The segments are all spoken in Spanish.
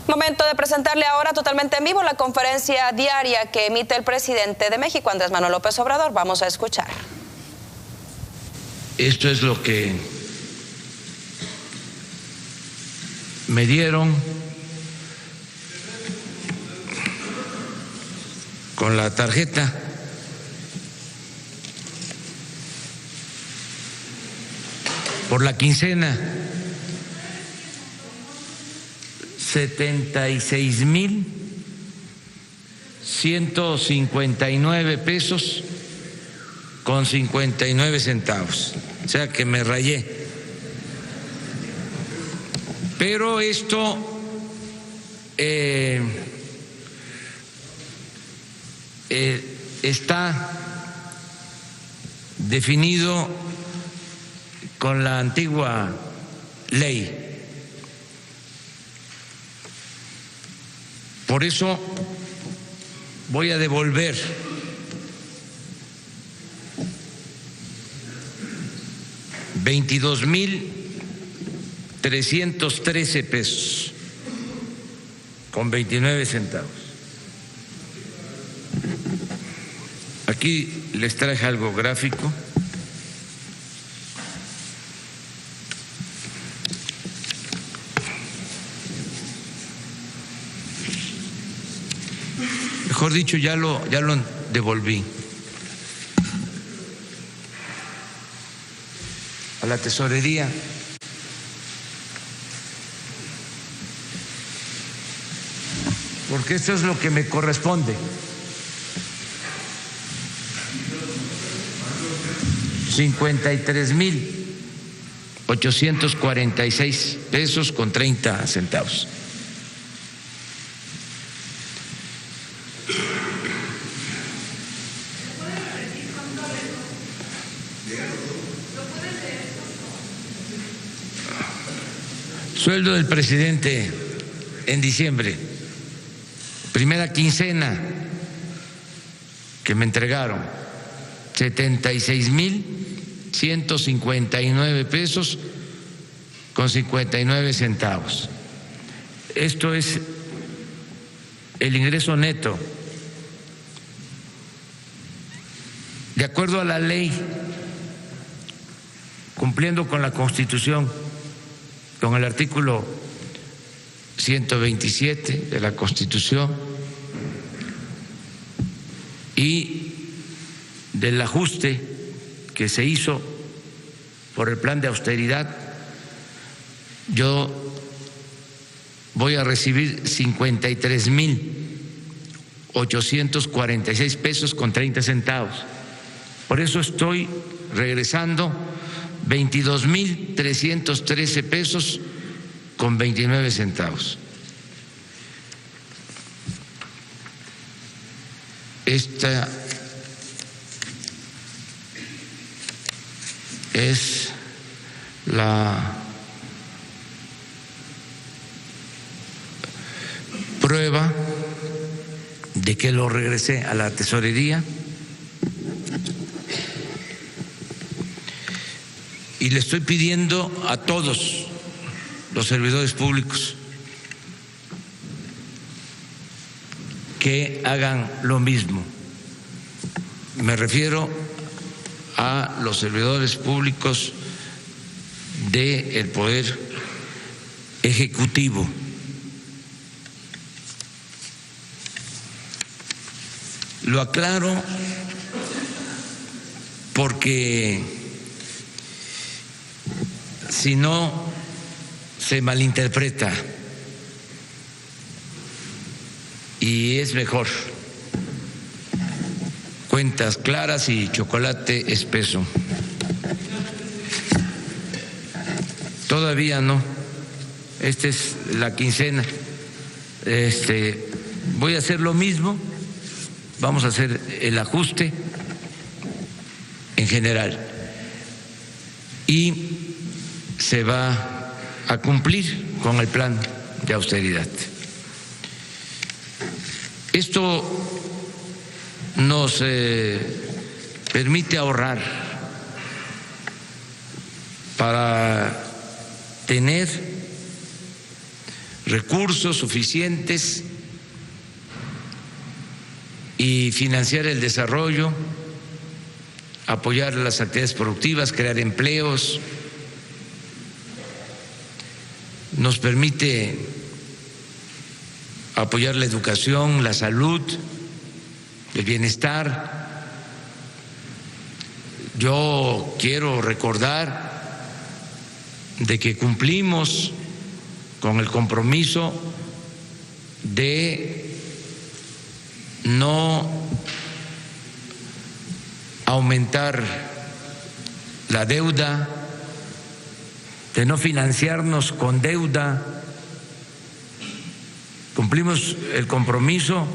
Momento de presentarle ahora totalmente en vivo la conferencia diaria que emite el presidente de México, Andrés Manuel López Obrador. Vamos a escuchar. Esto es lo que me dieron con la tarjeta. Por la quincena, 76,159 pesos con 59 centavos. O sea que me rayé. Pero esto está definido con la antigua ley. Por eso voy a devolver $22,313 con 29 centavos. Aquí les traje algo gráfico. Mejor dicho, ya lo devolví a la tesorería. Porque esto es lo que me corresponde. $53,846 con 30 centavos. Sueldo del presidente en diciembre, primera quincena que me entregaron, 76,159 pesos con 59 centavos. Esto es el ingreso neto. De acuerdo a la ley, cumpliendo con la Constitución, con el artículo 127 de la Constitución y del ajuste que se hizo por el plan de austeridad, yo voy a recibir 53,846 pesos con 30 centavos. Por eso estoy regresando 22,313 pesos con 29 centavos. Esta es la prueba de que lo regresé a la tesorería. Y le estoy pidiendo a todos los servidores públicos que hagan lo mismo. Me refiero a los servidores públicos del Poder Ejecutivo. Lo aclaro porque si no se malinterpreta y es mejor cuentas claras y chocolate espeso. Todavía no, esta es la quincena. Voy a hacer lo mismo, vamos a hacer el ajuste en general y se va a cumplir con el plan de austeridad. Esto nos permite ahorrar para tener recursos suficientes y financiar el desarrollo, apoyar las actividades productivas, crear empleos. Nos permite apoyar la educación, la salud, el bienestar. Yo quiero recordar de que cumplimos con el compromiso de no aumentar la deuda, de no financiarnos con deuda. Cumplimos el compromiso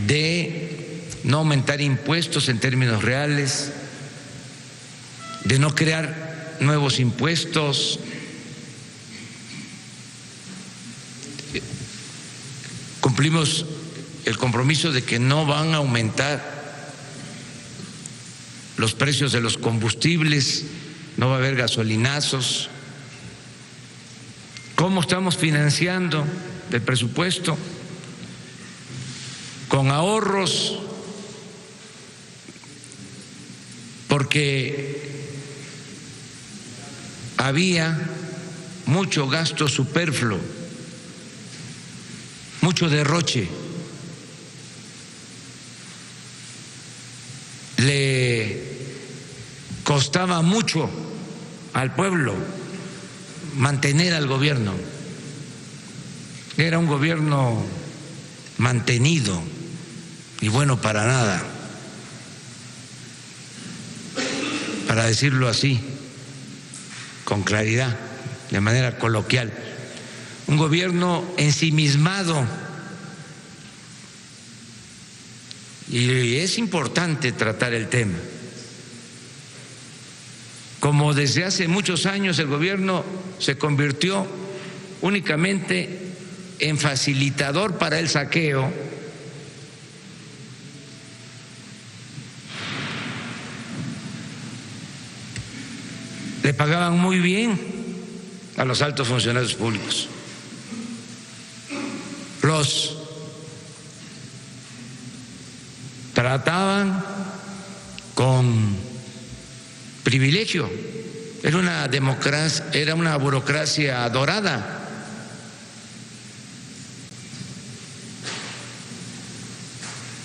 de no aumentar impuestos en términos reales, de no crear nuevos impuestos. Cumplimos el compromiso de que no van a aumentar los precios de los combustibles, no va a haber gasolinazos. ¿Cómo estamos financiando el presupuesto? Con ahorros, porque había mucho gasto superfluo, mucho derroche. Le costaba mucho al pueblo mantener al gobierno. Era un gobierno mantenido y bueno para nada, para decirlo así, con claridad, de manera coloquial. Un gobierno ensimismado. Y es importante tratar el tema. Como desde hace muchos años el gobierno se convirtió únicamente en facilitador para el saqueo, le pagaban muy bien a los altos funcionarios públicos. Los trataban con privilegio. Era una democracia, era una burocracia dorada.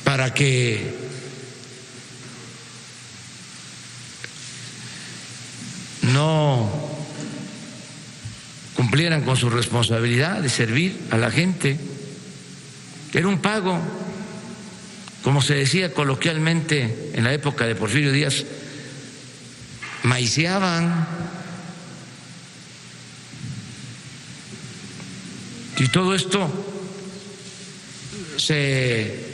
Para que no cumplieran con su responsabilidad de servir a la gente. Era un pago, como se decía coloquialmente en la época de Porfirio Díaz, maiceaban. Y todo esto se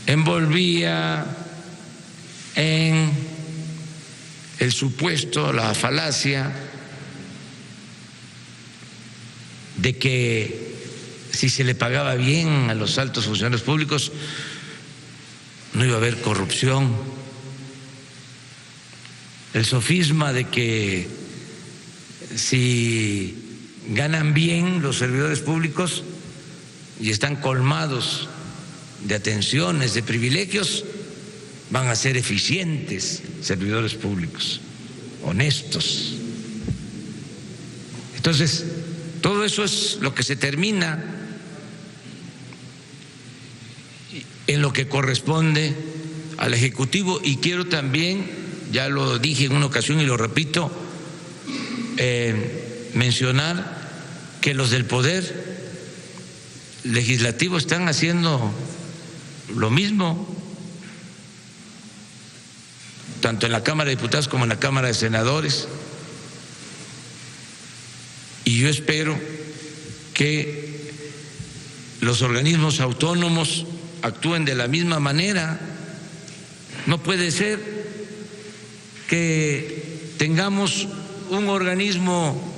envolvía en el supuesto, la falacia de que si se le pagaba bien a los altos funcionarios públicos no iba a haber corrupción. El sofisma de que si ganan bien los servidores públicos y están colmados de atenciones, de privilegios, van a ser eficientes servidores públicos, honestos. Entonces, todo eso es lo que se termina en lo que corresponde al Ejecutivo. Y quiero también, ya lo dije en una ocasión y lo repito, mencionar que los del Poder Legislativo están haciendo lo mismo, tanto en la Cámara de Diputados como en la Cámara de Senadores. Y yo espero que los organismos autónomos actúen de la misma manera. No puede ser que tengamos un organismo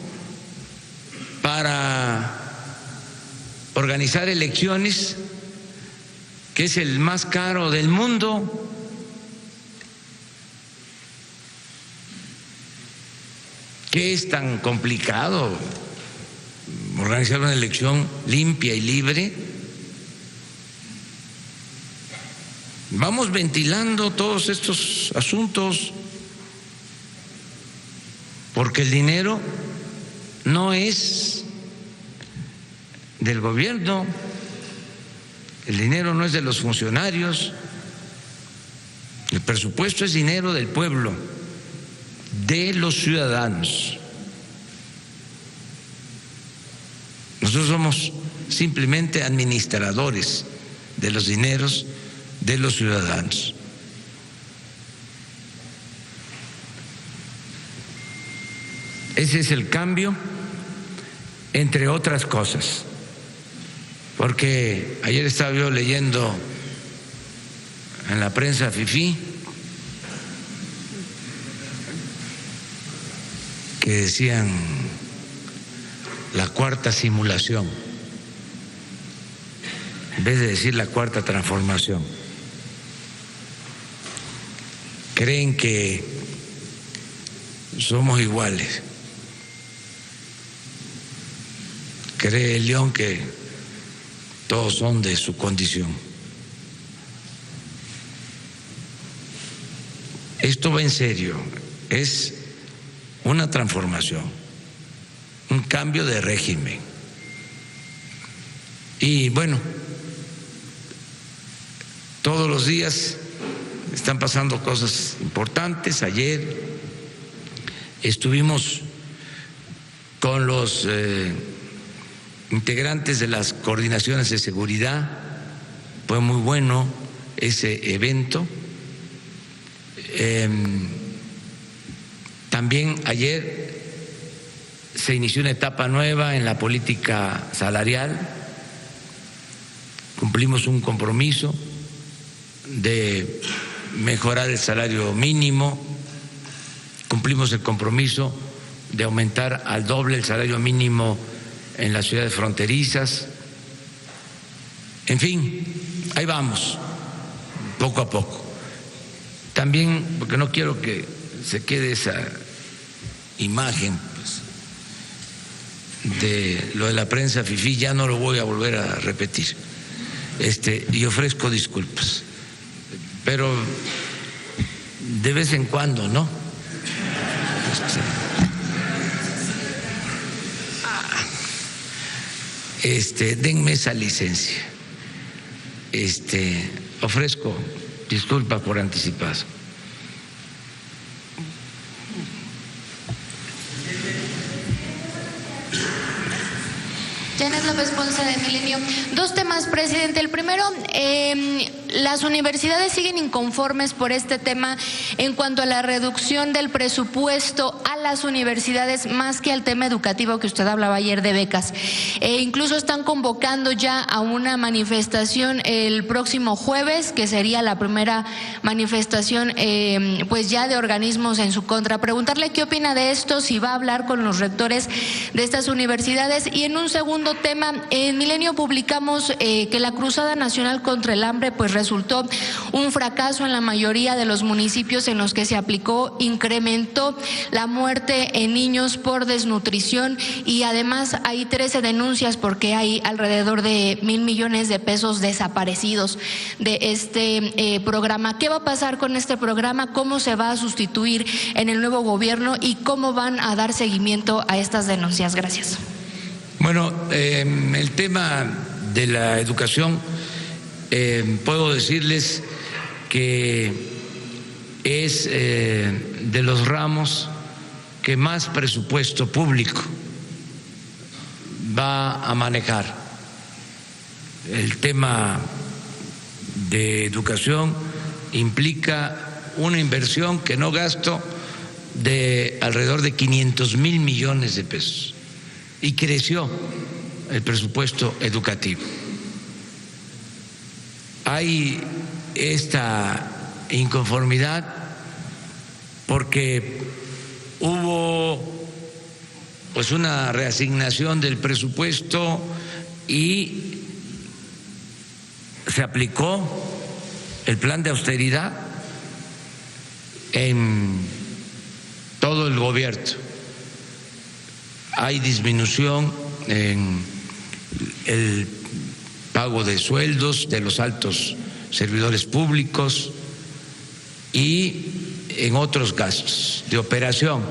para organizar elecciones que es el más caro del mundo, qué es tan complicado organizar una elección limpia y libre? Vamos ventilando todos estos asuntos, porque el dinero no es del gobierno, el dinero no es de los funcionarios, el presupuesto es dinero del pueblo, de los ciudadanos. Nosotros somos simplemente administradores de los dineros de los ciudadanos. Ese es el cambio, entre otras cosas, porque ayer estaba yo leyendo en la prensa fifí que decían la cuarta simulación, en vez de decir la cuarta transformación. Creen que somos iguales. Cree el león que todos son de su condición. Esto va en serio, es una transformación, un cambio de régimen. Y bueno, todos los días están pasando cosas importantes. Ayer estuvimos con los integrantes de las coordinaciones de seguridad, fue muy bueno ese evento. También ayer se inició una etapa nueva en la política salarial, cumplimos un compromiso de mejorar el salario mínimo, cumplimos el compromiso de aumentar al doble el salario mínimo en las ciudades fronterizas. En fin, ahí vamos, poco a poco. También, porque no quiero que se quede esa imagen pues, de lo de la prensa fifí, ya no lo voy a volver a repetir. Y ofrezco disculpas, pero de vez en cuando, ¿no? Denme esa licencia. Ofrezco disculpas por anticipado. Janet López Ponce de Milenio. Dos temas, presidente. El primero, las universidades siguen inconformes por este tema en cuanto a la reducción del presupuesto a las universidades, más que al tema educativo que usted hablaba ayer de becas. Incluso están convocando ya a una manifestación el próximo jueves, que sería la primera manifestación pues ya de organismos en su contra. Preguntarle qué opina de esto, si va a hablar con los rectores de estas universidades. Y en un segundo tema, en Milenio publicamos que la Cruzada Nacional contra el Hambre pues resultó un fracaso en la mayoría de los municipios en los que se aplicó, incrementó la muerte en niños por desnutrición y además hay 13 denuncias porque hay alrededor de 1,000 millones de pesos desaparecidos de este programa. ¿Qué va a pasar con este programa? ¿Cómo se va a sustituir en el nuevo gobierno y cómo van a dar seguimiento a estas denuncias? Gracias. Bueno, el tema de la educación, puedo decirles que es de los ramos que más presupuesto público va a manejar. El tema de educación implica una inversión que no gasto de alrededor de 500,000 millones de pesos. Y creció el presupuesto educativo. Hay esta inconformidad porque hubo pues una reasignación del presupuesto y se aplicó el plan de austeridad en todo el gobierno. hay disminución en el pago de sueldos de los altos servidores públicos y en otros gastos de operación.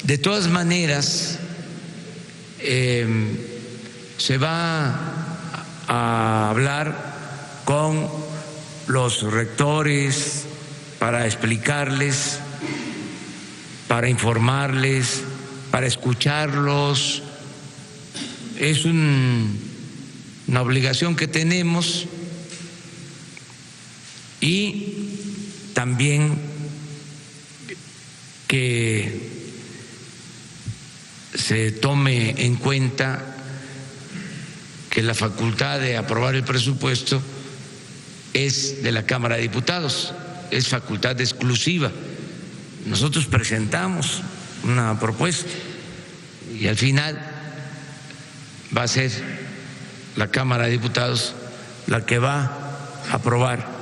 De todas maneras, se va a hablar con los rectores para explicarles, para informarles, para escucharlos. Es una obligación que tenemos, y también que se tome en cuenta que la facultad de aprobar el presupuesto es de la Cámara de Diputados, es facultad exclusiva. Nosotros presentamos una propuesta y al final va a ser la Cámara de Diputados la que va a aprobar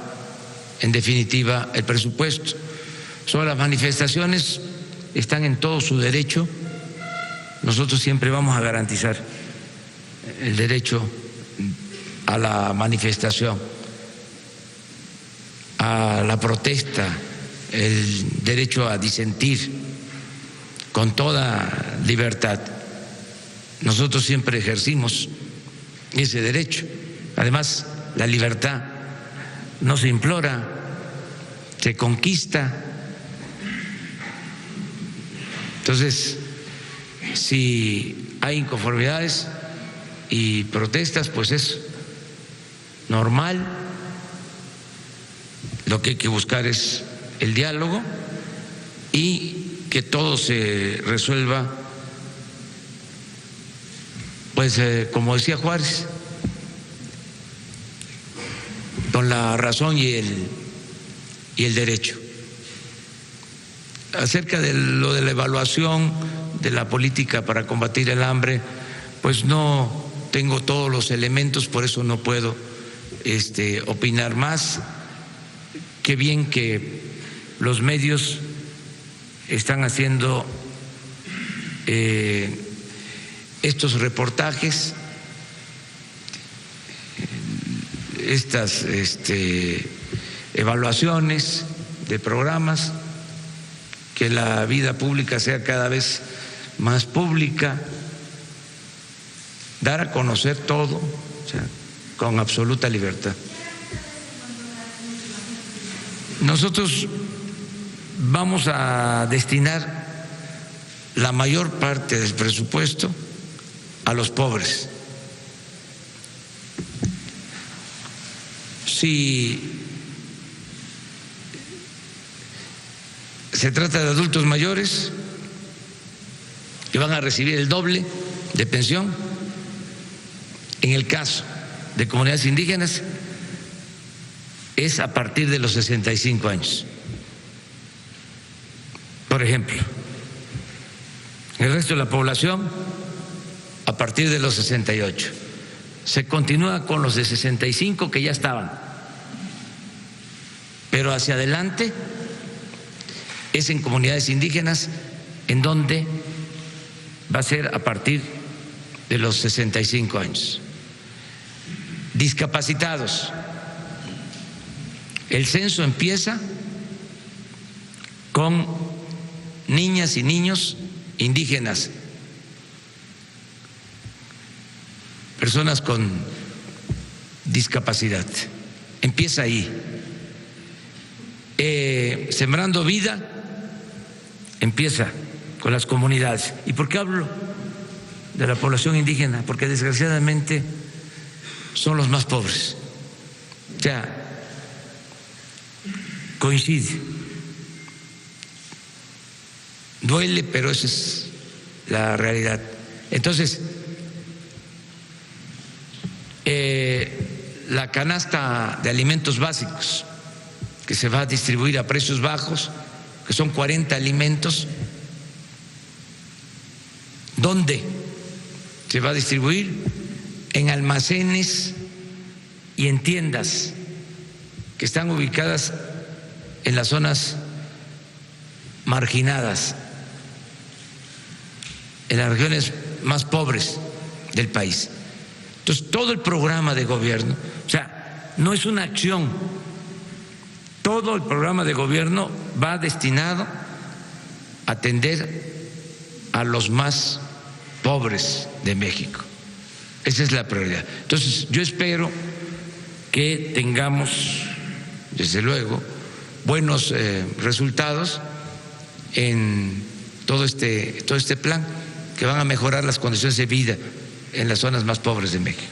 en definitiva el presupuesto. Sobre las manifestaciones, están en todo su derecho. Nosotros siempre vamos a garantizar el derecho a la manifestación, a la protesta, el derecho a disentir con toda libertad. Nosotros siempre ejercimos ese derecho. Además, la libertad no se implora, se conquista. Entonces, si hay inconformidades y protestas, pues es normal. Lo que hay que buscar es el diálogo y que todo se resuelva, pues como decía Juárez, con la razón y el derecho. Acerca de lo de la evaluación de la política para combatir el hambre, pues no tengo todos los elementos, por eso no puedo opinar más. Qué bien que los medios están haciendo estos reportajes, estas evaluaciones de programas, que la vida pública sea cada vez más pública, dar a conocer todo, o sea, con absoluta libertad. Nosotros vamos a destinar la mayor parte del presupuesto a los pobres. Si se trata de adultos mayores que van a recibir el doble de pensión, en el caso de comunidades indígenas es a partir de los 65 años. Por ejemplo, el resto de la población a partir de los 68. Se continúa con los de 65 que ya estaban, pero hacia adelante es en comunidades indígenas en donde va a ser a partir de los 65 años. Discapacitados. El censo empieza con niñas y niños indígenas, personas con discapacidad. Empieza ahí. Sembrando Vida empieza con las comunidades. ¿Y por qué hablo de la población indígena? Porque desgraciadamente son los más pobres. O sea, coincide. Duele, pero esa es la realidad. Entonces, la canasta de alimentos básicos que se va a distribuir a precios bajos, que son 40 alimentos, ¿dónde se va a distribuir? En almacenes y en tiendas que están ubicadas en las zonas marginadas, en las regiones más pobres del país. Entonces, todo el programa de gobierno, o sea, no es una acción, todo el programa de gobierno va destinado a atender a los más pobres de México. Esa es la prioridad. Entonces, yo espero que tengamos, desde luego, buenos resultados en todo este plan, que van a mejorar las condiciones de vida en las zonas más pobres de México.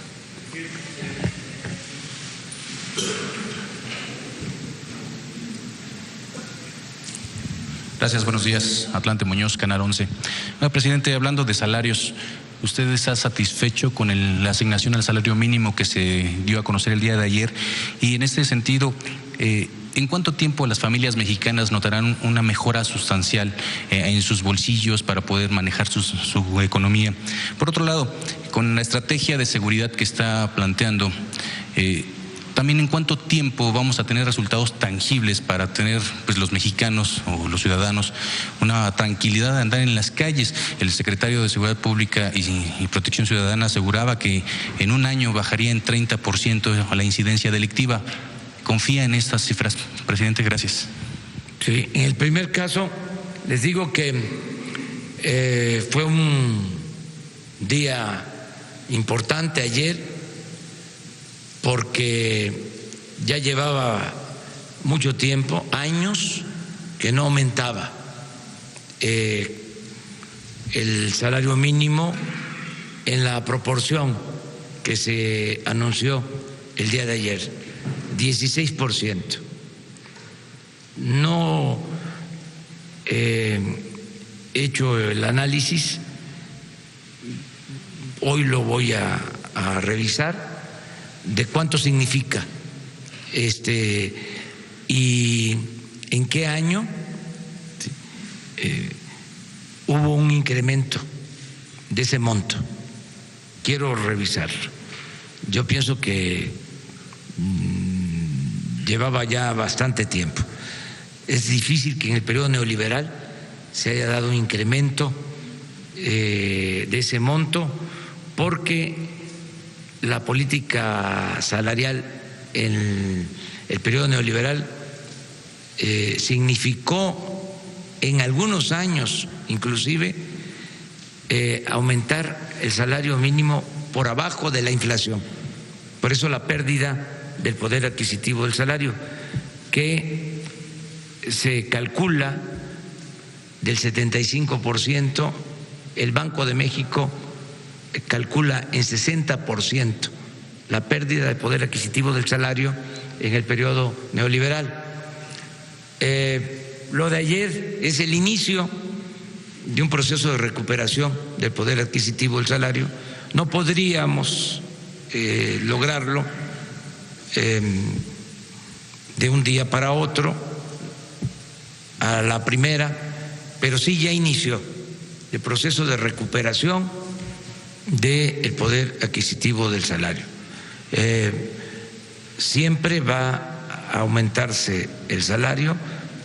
Gracias, buenos días. Atlante Muñoz, Canal 11. Presidente, hablando de salarios, ¿usted está satisfecho con la asignación al salario mínimo que se dio a conocer el día de ayer? Y en este sentido, ¿en cuánto tiempo las familias mexicanas notarán una mejora sustancial en sus bolsillos para poder manejar su economía? Por otro lado, con la estrategia de seguridad que está planteando, también en cuánto tiempo vamos a tener resultados tangibles para tener, pues, los mexicanos o los ciudadanos una tranquilidad de andar en las calles. El secretario de Seguridad Pública y Protección Ciudadana aseguraba que en un año bajaría en 30% la incidencia delictiva. ¿Confía en estas cifras, presidente? Gracias. Sí, en el primer caso les digo que fue un día importante ayer, porque ya llevaba mucho tiempo, años, que no aumentaba el salario mínimo en la proporción que se anunció el día de ayer, 16%. No he hecho el análisis, hoy lo voy a revisar, de cuánto significa y en qué año hubo un incremento de ese monto. Quiero revisarlo. Yo pienso que llevaba ya bastante tiempo. Es difícil que en el periodo neoliberal se haya dado un incremento de ese monto, porque la política salarial en el periodo neoliberal significó en algunos años inclusive aumentar el salario mínimo por abajo de la inflación. Por eso la pérdida del poder adquisitivo del salario, que se calcula del 75%, el Banco de México calcula en 60% la pérdida de poder adquisitivo del salario en el periodo neoliberal. Lo de ayer es el inicio de un proceso de recuperación del poder adquisitivo del salario. No podríamos lograrlo de un día para otro, a la primera, pero sí ya inició el proceso de recuperación del poder adquisitivo del salario. Siempre va a aumentarse el salario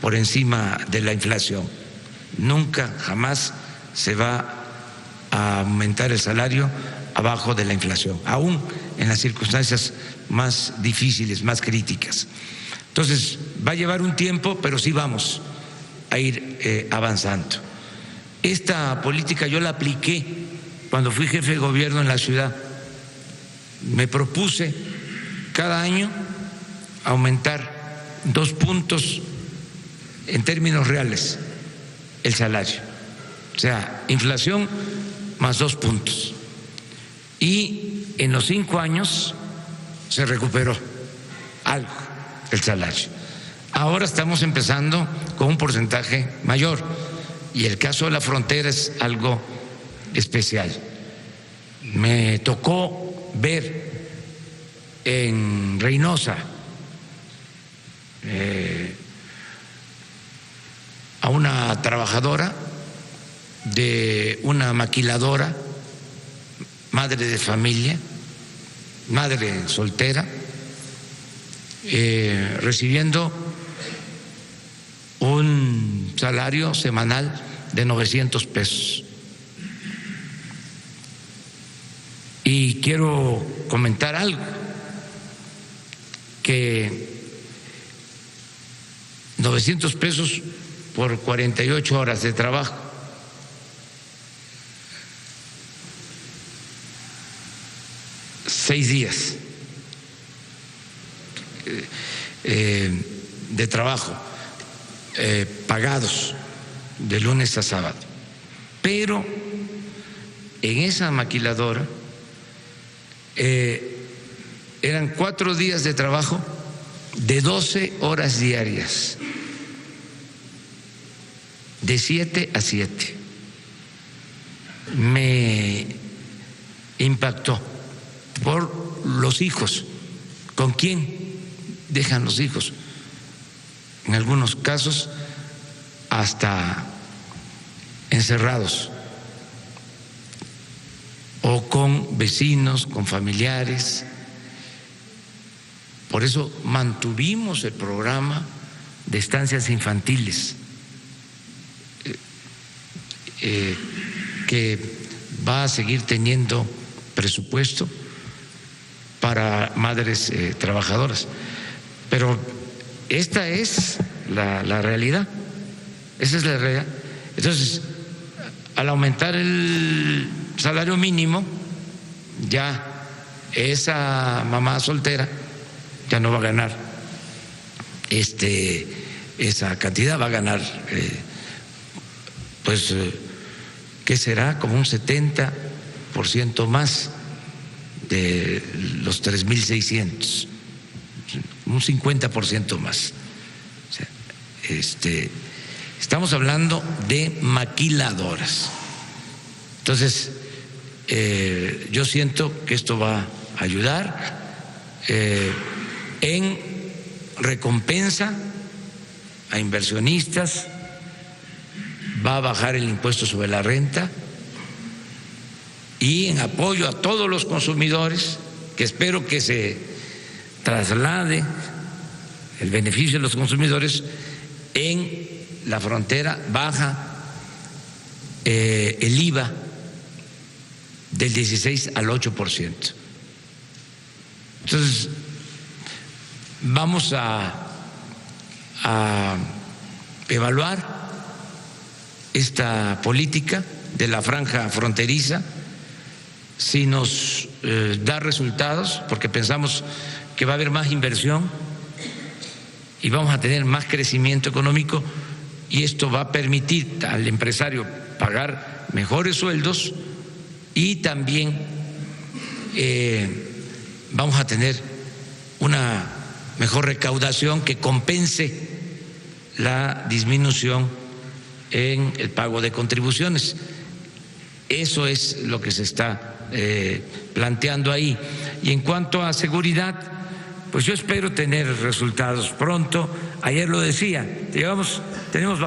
por encima de la inflación. Nunca, jamás se va a aumentar el salario abajo de la inflación, aún en las circunstancias más difíciles, más críticas. Entonces, va a llevar un tiempo, pero sí vamos a ir avanzando. Esta política yo la apliqué cuando fui jefe de gobierno en la ciudad. Me propuse cada año aumentar 2 puntos en términos reales el salario, o sea, inflación más 2 puntos. Y en los 5 años se recuperó algo el salario. Ahora estamos empezando con un porcentaje mayor, y el caso de la frontera es algo especial. Me tocó ver en Reynosa a una trabajadora de una maquiladora, madre de familia, madre soltera, recibiendo un salario semanal de 900 pesos. Y quiero comentar algo, que 900 pesos por 48 horas de trabajo. Seis días de trabajo pagados de lunes a sábado. Pero en esa maquiladora eran 4 días de trabajo de 12 horas diarias, de 7 a 7. Me impactó por los hijos. ¿Con quién dejan los hijos? En algunos casos hasta encerrados, o con vecinos, con familiares. Por eso mantuvimos el programa de estancias infantiles, que va a seguir teniendo presupuesto para madres trabajadoras. Pero esta es la realidad, esa es la realidad. Entonces, al aumentar el salario mínimo, ya esa mamá soltera ya no va a ganar esa cantidad, va a ganar ¿qué será? Como un 70% más de los 3.600, un 50% más. O sea, estamos hablando de maquiladoras. Entonces, yo siento que esto va a ayudar en recompensa a inversionistas, va a bajar el impuesto sobre la renta y en apoyo a todos los consumidores, que espero que se traslade el beneficio de los consumidores en la frontera, baja el IVA del 16 al 8%. Entonces, vamos a evaluar esta política de la franja fronteriza, si nos da resultados, porque pensamos que va a haber más inversión y vamos a tener más crecimiento económico, y esto va a permitir al empresario pagar mejores sueldos y también vamos a tener una mejor recaudación que compense la disminución en el pago de contribuciones. Eso es lo que se está planteando ahí. Y en cuanto a seguridad, pues yo espero tener resultados pronto. Ayer lo decía, tenemos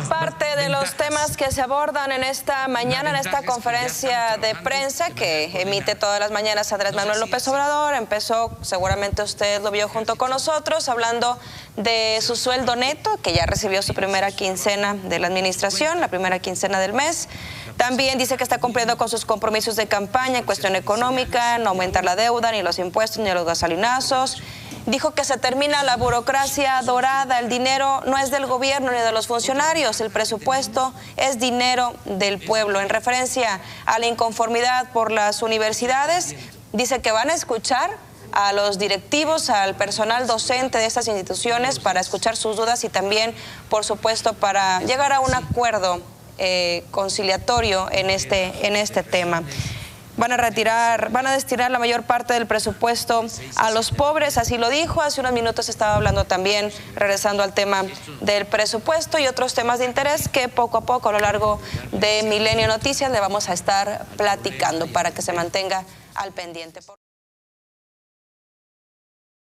parte de los temas que se abordan en esta mañana, en esta conferencia de prensa que emite todas las mañanas Andrés Manuel López Obrador. Empezó, seguramente usted lo vio junto con nosotros, hablando de su sueldo neto, que ya recibió su primera quincena de la administración, la primera quincena del mes. También dice que está cumpliendo con sus compromisos de campaña en cuestión económica, no aumentar la deuda, ni los impuestos, ni los gasolinazos. Dijo que se termina la burocracia dorada, el dinero no es del gobierno ni de los funcionarios, el presupuesto es dinero del pueblo. En referencia a la inconformidad por las universidades, dice que van a escuchar a los directivos, al personal docente de estas instituciones para escuchar sus dudas y también, por supuesto, para llegar a un acuerdo conciliatorio en este tema. Van a destinar la mayor parte del presupuesto a los pobres, así lo dijo. Hace unos minutos estaba hablando también, regresando al tema del presupuesto y otros temas de interés que poco a poco a lo largo de Milenio Noticias le vamos a estar platicando para que se mantenga al pendiente.